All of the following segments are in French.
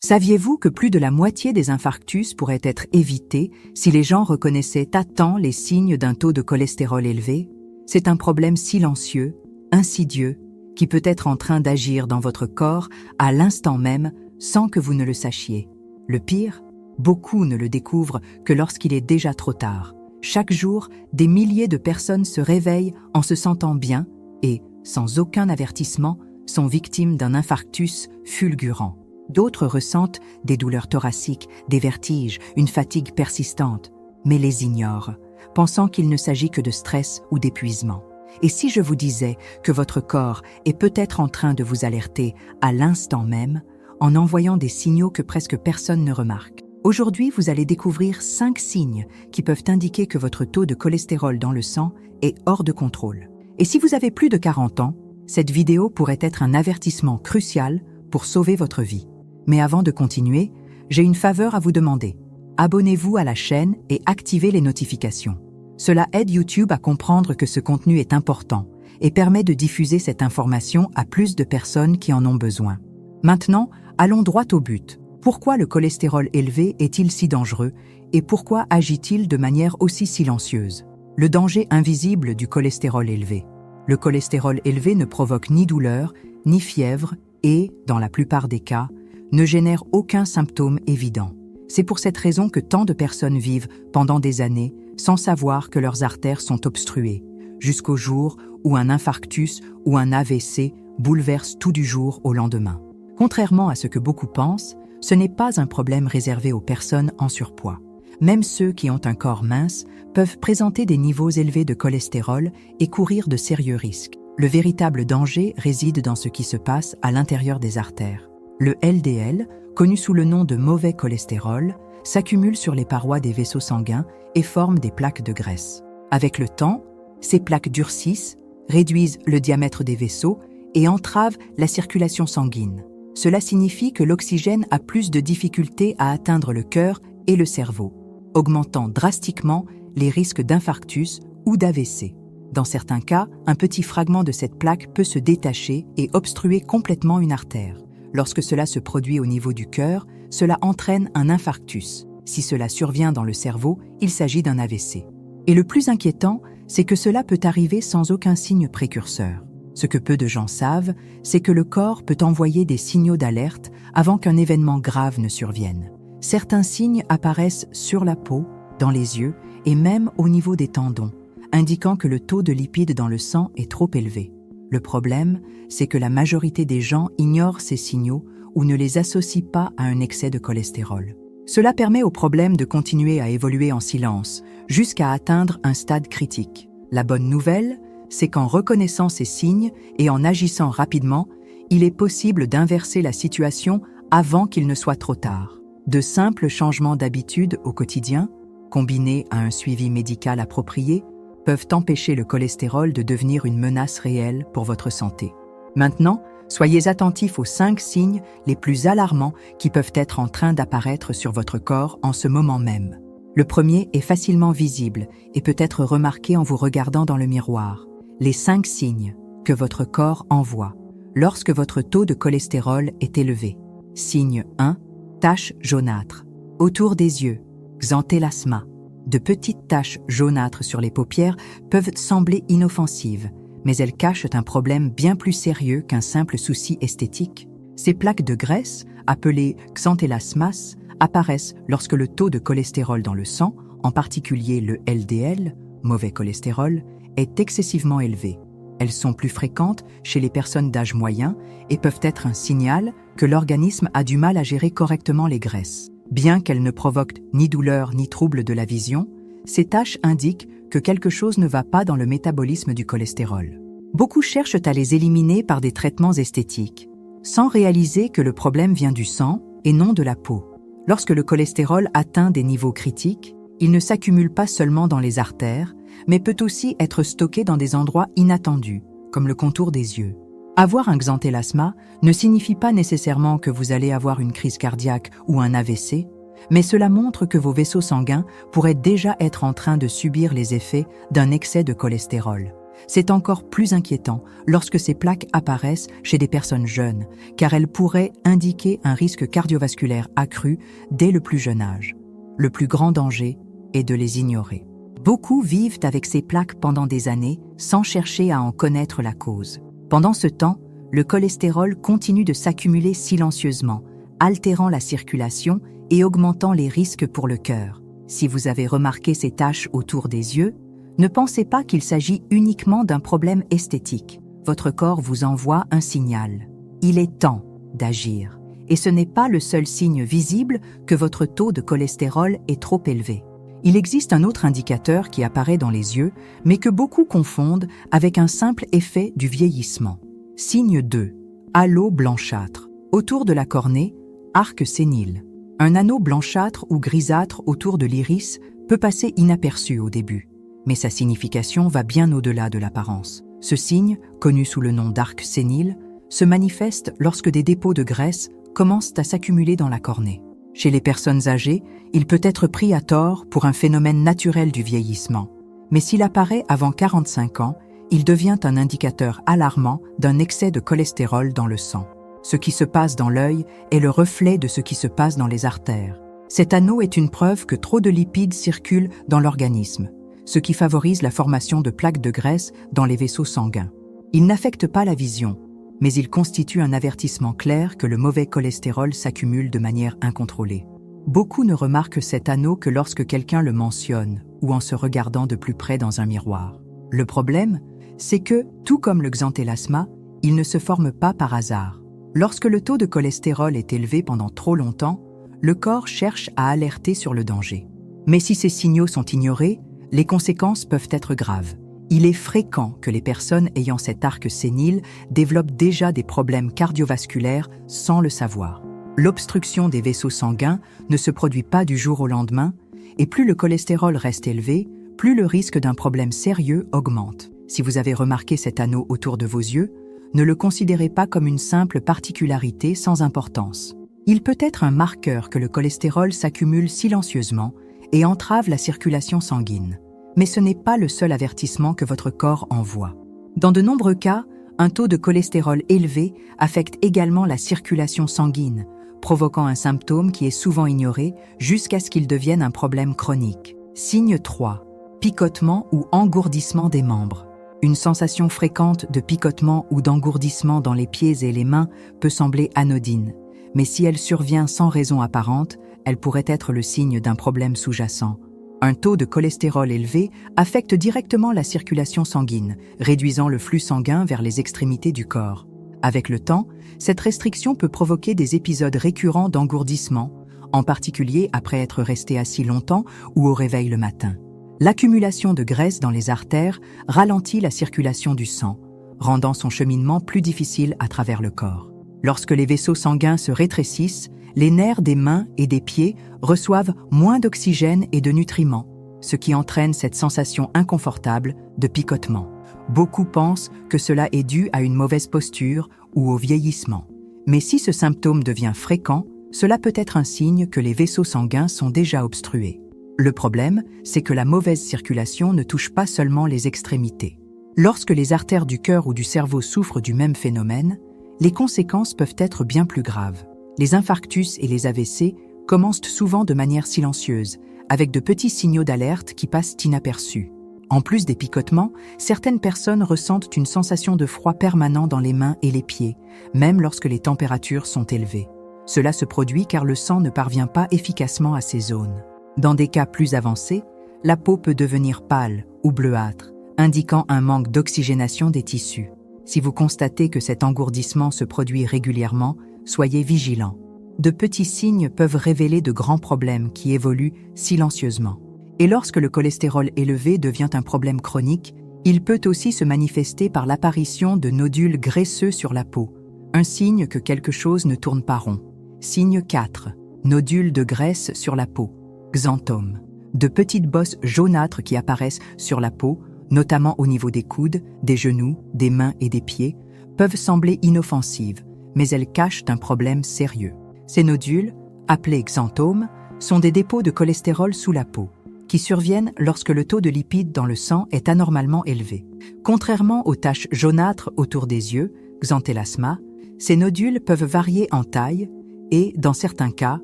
Saviez-vous que plus de la moitié des infarctus pourraient être évités si les gens reconnaissaient à temps les signes d'un taux de cholestérol élevé? C'est un problème silencieux, insidieux, qui peut être en train d'agir dans votre corps à l'instant même sans que vous ne le sachiez. Le pire, beaucoup ne le découvrent que lorsqu'il est déjà trop tard. Chaque jour, des milliers de personnes se réveillent en se sentant bien et, sans aucun avertissement, sont victimes d'un infarctus fulgurant. D'autres ressentent des douleurs thoraciques, des vertiges, une fatigue persistante, mais les ignorent, pensant qu'il ne s'agit que de stress ou d'épuisement. Et si je vous disais que votre corps est peut-être en train de vous alerter à l'instant même, en envoyant des signaux que presque personne ne remarque? Aujourd'hui, vous allez découvrir 5 signes qui peuvent indiquer que votre taux de cholestérol dans le sang est hors de contrôle. Et si vous avez plus de 40 ans, cette vidéo pourrait être un avertissement crucial pour sauver votre vie. Mais avant de continuer, j'ai une faveur à vous demander. Abonnez-vous à la chaîne et activez les notifications. Cela aide YouTube à comprendre que ce contenu est important et permet de diffuser cette information à plus de personnes qui en ont besoin. Maintenant, allons droit au but. Pourquoi le cholestérol élevé est-il si dangereux et pourquoi agit-il de manière aussi silencieuse? Le danger invisible du cholestérol élevé. Le cholestérol élevé ne provoque ni douleur, ni fièvre et, dans la plupart des cas, ne génère aucun symptôme évident. C'est pour cette raison que tant de personnes vivent pendant des années sans savoir que leurs artères sont obstruées, jusqu'au jour où un infarctus ou un AVC bouleverse tout du jour au lendemain. Contrairement à ce que beaucoup pensent, ce n'est pas un problème réservé aux personnes en surpoids. Même ceux qui ont un corps mince peuvent présenter des niveaux élevés de cholestérol et courir de sérieux risques. Le véritable danger réside dans ce qui se passe à l'intérieur des artères. Le LDL, connu sous le nom de mauvais cholestérol, s'accumule sur les parois des vaisseaux sanguins et forme des plaques de graisse. Avec le temps, ces plaques durcissent, réduisent le diamètre des vaisseaux et entravent la circulation sanguine. Cela signifie que l'oxygène a plus de difficultés à atteindre le cœur et le cerveau, augmentant drastiquement les risques d'infarctus ou d'AVC. Dans certains cas, un petit fragment de cette plaque peut se détacher et obstruer complètement une artère. Lorsque cela se produit au niveau du cœur, cela entraîne un infarctus. Si cela survient dans le cerveau, il s'agit d'un AVC. Et le plus inquiétant, c'est que cela peut arriver sans aucun signe précurseur. Ce que peu de gens savent, c'est que le corps peut envoyer des signaux d'alerte avant qu'un événement grave ne survienne. Certains signes apparaissent sur la peau, dans les yeux et même au niveau des tendons, indiquant que le taux de lipides dans le sang est trop élevé. Le problème, c'est que la majorité des gens ignorent ces signaux ou ne les associent pas à un excès de cholestérol. Cela permet au problème de continuer à évoluer en silence, jusqu'à atteindre un stade critique. La bonne nouvelle, c'est qu'en reconnaissant ces signes et en agissant rapidement, il est possible d'inverser la situation avant qu'il ne soit trop tard. De simples changements d'habitude au quotidien, combinés à un suivi médical approprié, peuvent empêcher le cholestérol de devenir une menace réelle pour votre santé. Maintenant, soyez attentifs aux 5 signes les plus alarmants qui peuvent être en train d'apparaître sur votre corps en ce moment même. Le premier est facilement visible et peut être remarqué en vous regardant dans le miroir. Les 5 signes que votre corps envoie lorsque votre taux de cholestérol est élevé. Signe 1, taches jaunâtres. Autour des yeux, xanthelasma. De petites taches jaunâtres sur les paupières peuvent sembler inoffensives, mais elles cachent un problème bien plus sérieux qu'un simple souci esthétique. Ces plaques de graisse, appelées xanthelasmas, apparaissent lorsque le taux de cholestérol dans le sang, en particulier le LDL, mauvais cholestérol, est excessivement élevé. Elles sont plus fréquentes chez les personnes d'âge moyen et peuvent être un signal que l'organisme a du mal à gérer correctement les graisses. Bien qu'elles ne provoquent ni douleur ni trouble de la vision, ces taches indiquent que quelque chose ne va pas dans le métabolisme du cholestérol. Beaucoup cherchent à les éliminer par des traitements esthétiques, sans réaliser que le problème vient du sang et non de la peau. Lorsque le cholestérol atteint des niveaux critiques, il ne s'accumule pas seulement dans les artères, mais peut aussi être stocké dans des endroits inattendus, comme le contour des yeux. Avoir un xanthelasma ne signifie pas nécessairement que vous allez avoir une crise cardiaque ou un AVC, mais cela montre que vos vaisseaux sanguins pourraient déjà être en train de subir les effets d'un excès de cholestérol. C'est encore plus inquiétant lorsque ces plaques apparaissent chez des personnes jeunes, car elles pourraient indiquer un risque cardiovasculaire accru dès le plus jeune âge. Le plus grand danger est de les ignorer. Beaucoup vivent avec ces plaques pendant des années sans chercher à en connaître la cause. Pendant ce temps, le cholestérol continue de s'accumuler silencieusement, altérant la circulation et augmentant les risques pour le cœur. Si vous avez remarqué ces taches autour des yeux, ne pensez pas qu'il s'agit uniquement d'un problème esthétique. Votre corps vous envoie un signal. Il est temps d'agir. Et ce n'est pas le seul signe visible que votre taux de cholestérol est trop élevé. Il existe un autre indicateur qui apparaît dans les yeux, mais que beaucoup confondent avec un simple effet du vieillissement. Signe 2. Halo blanchâtre. Autour de la cornée, arc sénile. Un anneau blanchâtre ou grisâtre autour de l'iris peut passer inaperçu au début, mais sa signification va bien au-delà de l'apparence. Ce signe, connu sous le nom d'arc sénile, se manifeste lorsque des dépôts de graisse commencent à s'accumuler dans la cornée. Chez les personnes âgées, il peut être pris à tort pour un phénomène naturel du vieillissement, mais s'il apparaît avant 45 ans, il devient un indicateur alarmant d'un excès de cholestérol dans le sang. Ce qui se passe dans l'œil est le reflet de ce qui se passe dans les artères. Cet anneau est une preuve que trop de lipides circulent dans l'organisme, ce qui favorise la formation de plaques de graisse dans les vaisseaux sanguins. Il n'affecte pas la vision, mais il constitue un avertissement clair que le mauvais cholestérol s'accumule de manière incontrôlée. Beaucoup ne remarquent cet anneau que lorsque quelqu'un le mentionne ou en se regardant de plus près dans un miroir. Le problème, c'est que, tout comme le xanthelasma, il ne se forme pas par hasard. Lorsque le taux de cholestérol est élevé pendant trop longtemps, le corps cherche à alerter sur le danger. Mais si ces signaux sont ignorés, les conséquences peuvent être graves. Il est fréquent que les personnes ayant cet arc sénile développent déjà des problèmes cardiovasculaires sans le savoir. L'obstruction des vaisseaux sanguins ne se produit pas du jour au lendemain, et plus le cholestérol reste élevé, plus le risque d'un problème sérieux augmente. Si vous avez remarqué cet anneau autour de vos yeux, ne le considérez pas comme une simple particularité sans importance. Il peut être un marqueur que le cholestérol s'accumule silencieusement et entrave la circulation sanguine. Mais ce n'est pas le seul avertissement que votre corps envoie. Dans de nombreux cas, un taux de cholestérol élevé affecte également la circulation sanguine, provoquant un symptôme qui est souvent ignoré jusqu'à ce qu'il devienne un problème chronique. Signe 3. Picotement ou engourdissement des membres. Une sensation fréquente de picotement ou d'engourdissement dans les pieds et les mains peut sembler anodine, mais si elle survient sans raison apparente, elle pourrait être le signe d'un problème sous-jacent. Un taux de cholestérol élevé affecte directement la circulation sanguine, réduisant le flux sanguin vers les extrémités du corps. Avec le temps, cette restriction peut provoquer des épisodes récurrents d'engourdissement, en particulier après être resté assis longtemps ou au réveil le matin. L'accumulation de graisse dans les artères ralentit la circulation du sang, rendant son cheminement plus difficile à travers le corps. Lorsque les vaisseaux sanguins se rétrécissent, les nerfs des mains et des pieds reçoivent moins d'oxygène et de nutriments, ce qui entraîne cette sensation inconfortable de picotement. Beaucoup pensent que cela est dû à une mauvaise posture ou au vieillissement. Mais si ce symptôme devient fréquent, cela peut être un signe que les vaisseaux sanguins sont déjà obstrués. Le problème, c'est que la mauvaise circulation ne touche pas seulement les extrémités. Lorsque les artères du cœur ou du cerveau souffrent du même phénomène, les conséquences peuvent être bien plus graves. Les infarctus et les AVC commencent souvent de manière silencieuse, avec de petits signaux d'alerte qui passent inaperçus. En plus des picotements, certaines personnes ressentent une sensation de froid permanent dans les mains et les pieds, même lorsque les températures sont élevées. Cela se produit car le sang ne parvient pas efficacement à ces zones. Dans des cas plus avancés, la peau peut devenir pâle ou bleuâtre, indiquant un manque d'oxygénation des tissus. Si vous constatez que cet engourdissement se produit régulièrement, soyez vigilants. De petits signes peuvent révéler de grands problèmes qui évoluent silencieusement. Et lorsque le cholestérol élevé devient un problème chronique, il peut aussi se manifester par l'apparition de nodules graisseux sur la peau, un signe que quelque chose ne tourne pas rond. Signe 4. Nodules de graisse sur la peau. Xanthome. De petites bosses jaunâtres qui apparaissent sur la peau, notamment au niveau des coudes, des genoux, des mains et des pieds, peuvent sembler inoffensives, mais elles cachent un problème sérieux. Ces nodules, appelés xanthomes, sont des dépôts de cholestérol sous la peau, qui surviennent lorsque le taux de lipides dans le sang est anormalement élevé. Contrairement aux taches jaunâtres autour des yeux, xanthelasma, ces nodules peuvent varier en taille et, dans certains cas,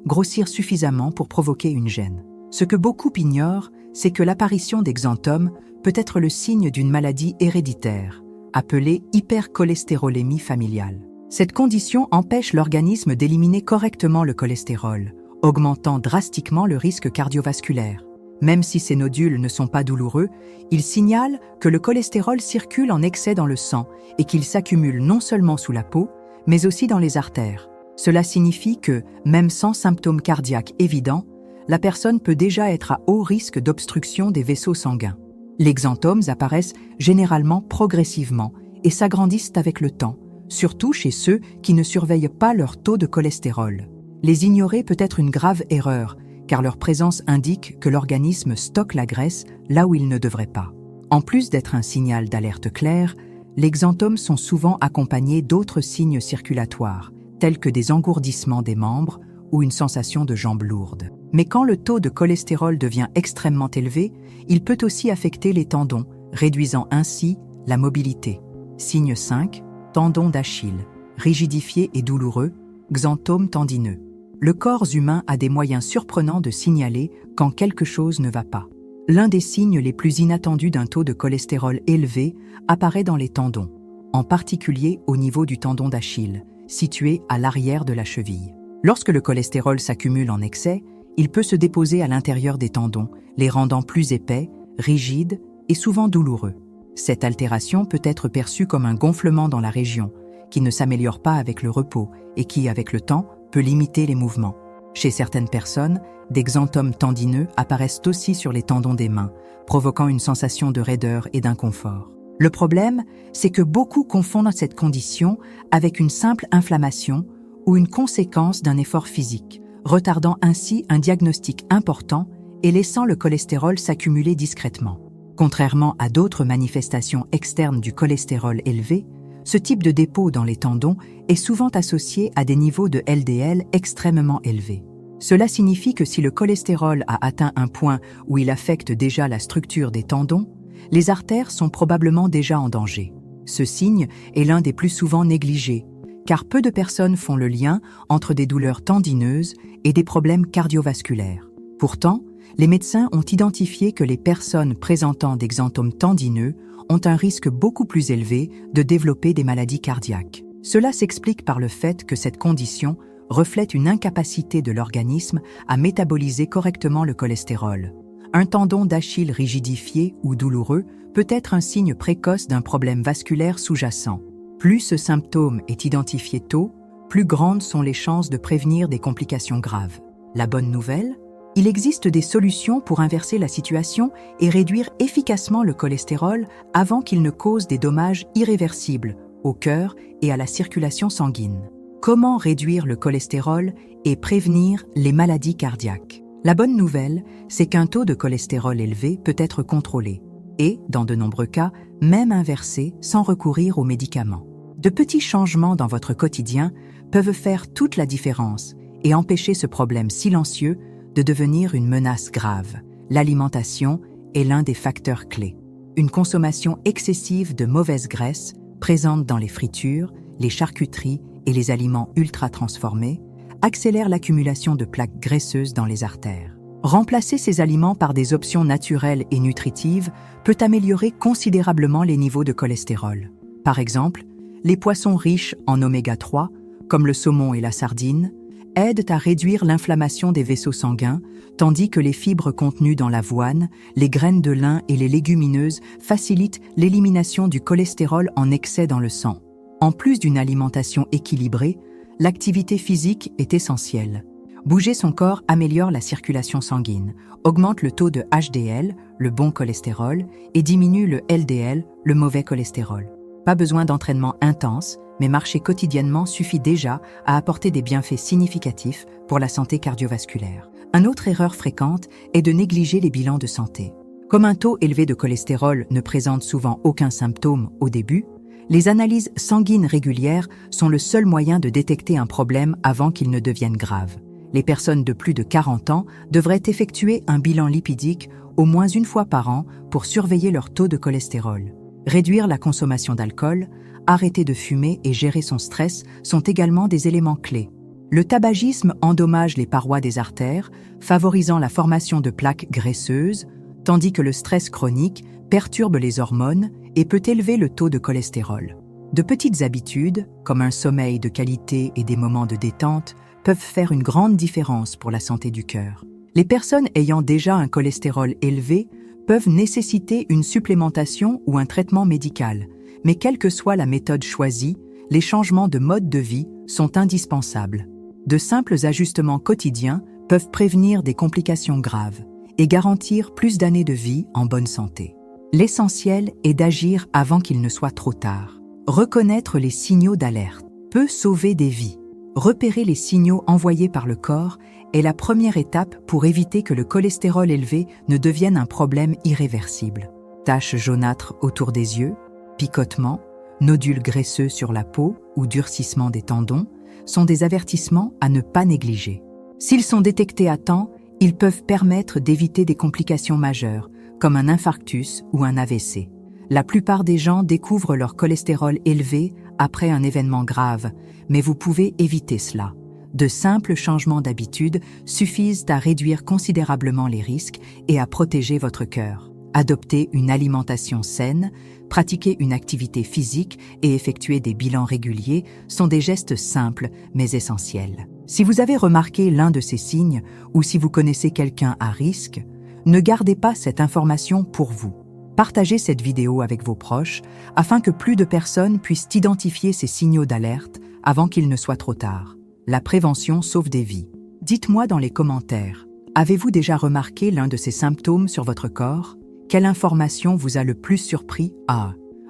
grossir suffisamment pour provoquer une gêne. Ce que beaucoup ignorent, c'est que l'apparition des xanthomes peut être le signe d'une maladie héréditaire, appelée hypercholestérolémie familiale. Cette condition empêche l'organisme d'éliminer correctement le cholestérol, augmentant drastiquement le risque cardiovasculaire. Même si ces nodules ne sont pas douloureux, ils signalent que le cholestérol circule en excès dans le sang et qu'il s'accumule non seulement sous la peau, mais aussi dans les artères. Cela signifie que, même sans symptômes cardiaques évidents, la personne peut déjà être à haut risque d'obstruction des vaisseaux sanguins. Les xanthomes apparaissent généralement progressivement et s'agrandissent avec le temps, surtout chez ceux qui ne surveillent pas leur taux de cholestérol. Les ignorer peut être une grave erreur, car leur présence indique que l'organisme stocke la graisse là où il ne devrait pas. En plus d'être un signal d'alerte clair, les xanthomes sont souvent accompagnés d'autres signes circulatoires, tels que des engourdissements des membres ou une sensation de jambes lourdes. Mais quand le taux de cholestérol devient extrêmement élevé, il peut aussi affecter les tendons, réduisant ainsi la mobilité. Signe 5, tendon d'Achille, rigidifié et douloureux, xanthome tendineux. Le corps humain a des moyens surprenants de signaler quand quelque chose ne va pas. L'un des signes les plus inattendus d'un taux de cholestérol élevé apparaît dans les tendons, en particulier au niveau du tendon d'Achille, situé à l'arrière de la cheville. Lorsque le cholestérol s'accumule en excès, il peut se déposer à l'intérieur des tendons, les rendant plus épais, rigides et souvent douloureux. Cette altération peut être perçue comme un gonflement dans la région, qui ne s'améliore pas avec le repos et qui, avec le temps, peut limiter les mouvements. Chez certaines personnes, des xanthomes tendineux apparaissent aussi sur les tendons des mains, provoquant une sensation de raideur et d'inconfort. Le problème, c'est que beaucoup confondent cette condition avec une simple inflammation ou une conséquence d'un effort physique, retardant ainsi un diagnostic important et laissant le cholestérol s'accumuler discrètement. Contrairement à d'autres manifestations externes du cholestérol élevé, ce type de dépôt dans les tendons est souvent associé à des niveaux de LDL extrêmement élevés. Cela signifie que si le cholestérol a atteint un point où il affecte déjà la structure des tendons, les artères sont probablement déjà en danger. Ce signe est l'un des plus souvent négligés, car peu de personnes font le lien entre des douleurs tendineuses et des problèmes cardiovasculaires. Pourtant, les médecins ont identifié que les personnes présentant des xanthomes tendineux ont un risque beaucoup plus élevé de développer des maladies cardiaques. Cela s'explique par le fait que cette condition reflète une incapacité de l'organisme à métaboliser correctement le cholestérol. Un tendon d'Achille rigidifié ou douloureux peut être un signe précoce d'un problème vasculaire sous-jacent. Plus ce symptôme est identifié tôt, plus grandes sont les chances de prévenir des complications graves. La bonne nouvelle ? Il existe des solutions pour inverser la situation et réduire efficacement le cholestérol avant qu'il ne cause des dommages irréversibles au cœur et à la circulation sanguine. Comment réduire le cholestérol et prévenir les maladies cardiaques ? La bonne nouvelle, c'est qu'un taux de cholestérol élevé peut être contrôlé et, dans de nombreux cas, même inversé sans recourir aux médicaments. De petits changements dans votre quotidien peuvent faire toute la différence et empêcher ce problème silencieux de devenir une menace grave. L'alimentation est l'un des facteurs clés. Une consommation excessive de mauvaises graisses, présente dans les fritures, les charcuteries et les aliments ultra-transformés, accélère l'accumulation de plaques graisseuses dans les artères. Remplacer ces aliments par des options naturelles et nutritives peut améliorer considérablement les niveaux de cholestérol. Par exemple, les poissons riches en oméga 3, comme le saumon et la sardine, aident à réduire l'inflammation des vaisseaux sanguins, tandis que les fibres contenues dans l'avoine, les graines de lin et les légumineuses facilitent l'élimination du cholestérol en excès dans le sang. En plus d'une alimentation équilibrée, l'activité physique est essentielle. Bouger son corps améliore la circulation sanguine, augmente le taux de HDL, le bon cholestérol, et diminue le LDL, le mauvais cholestérol. Pas besoin d'entraînement intense, mais marcher quotidiennement suffit déjà à apporter des bienfaits significatifs pour la santé cardiovasculaire. Une autre erreur fréquente est de négliger les bilans de santé. Comme un taux élevé de cholestérol ne présente souvent aucun symptôme au début, les analyses sanguines régulières sont le seul moyen de détecter un problème avant qu'il ne devienne grave. Les personnes de plus de 40 ans devraient effectuer un bilan lipidique au moins une fois par an pour surveiller leur taux de cholestérol. Réduire la consommation d'alcool, arrêter de fumer et gérer son stress sont également des éléments clés. Le tabagisme endommage les parois des artères, favorisant la formation de plaques graisseuses, tandis que le stress chronique perturbe les hormones et peut élever le taux de cholestérol. De petites habitudes, comme un sommeil de qualité et des moments de détente, peuvent faire une grande différence pour la santé du cœur. Les personnes ayant déjà un cholestérol élevé peuvent nécessiter une supplémentation ou un traitement médical, mais quelle que soit la méthode choisie, les changements de mode de vie sont indispensables. De simples ajustements quotidiens peuvent prévenir des complications graves et garantir plus d'années de vie en bonne santé. L'essentiel est d'agir avant qu'il ne soit trop tard. Reconnaître les signaux d'alerte peut sauver des vies. Repérer les signaux envoyés par le corps est la première étape pour éviter que le cholestérol élevé ne devienne un problème irréversible. Taches jaunâtres autour des yeux, picotements, nodules graisseux sur la peau ou durcissement des tendons sont des avertissements à ne pas négliger. S'ils sont détectés à temps, ils peuvent permettre d'éviter des complications majeures, comme un infarctus ou un AVC. La plupart des gens découvrent leur cholestérol élevé après un événement grave, mais vous pouvez éviter cela. De simples changements d'habitude suffisent à réduire considérablement les risques et à protéger votre cœur. Adopter une alimentation saine, pratiquer une activité physique et effectuer des bilans réguliers sont des gestes simples mais essentiels. Si vous avez remarqué l'un de ces signes ou si vous connaissez quelqu'un à risque, ne gardez pas cette information pour vous. Partagez cette vidéo avec vos proches afin que plus de personnes puissent identifier ces signaux d'alerte avant qu'il ne soit trop tard. La prévention sauve des vies. Dites-moi dans les commentaires, avez-vous déjà remarqué l'un de ces symptômes sur votre corps ? Quelle information vous a le plus surpris ?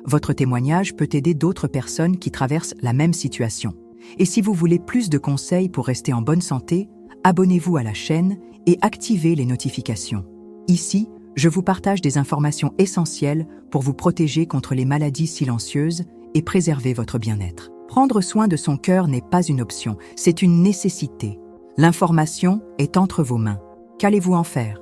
Votre témoignage peut aider d'autres personnes qui traversent la même situation. Et si vous voulez plus de conseils pour rester en bonne santé, abonnez-vous à la chaîne et activez les notifications. Ici, je vous partage des informations essentielles pour vous protéger contre les maladies silencieuses et préserver votre bien-être. Prendre soin de son cœur n'est pas une option, c'est une nécessité. L'information est entre vos mains. Qu'allez-vous en faire ?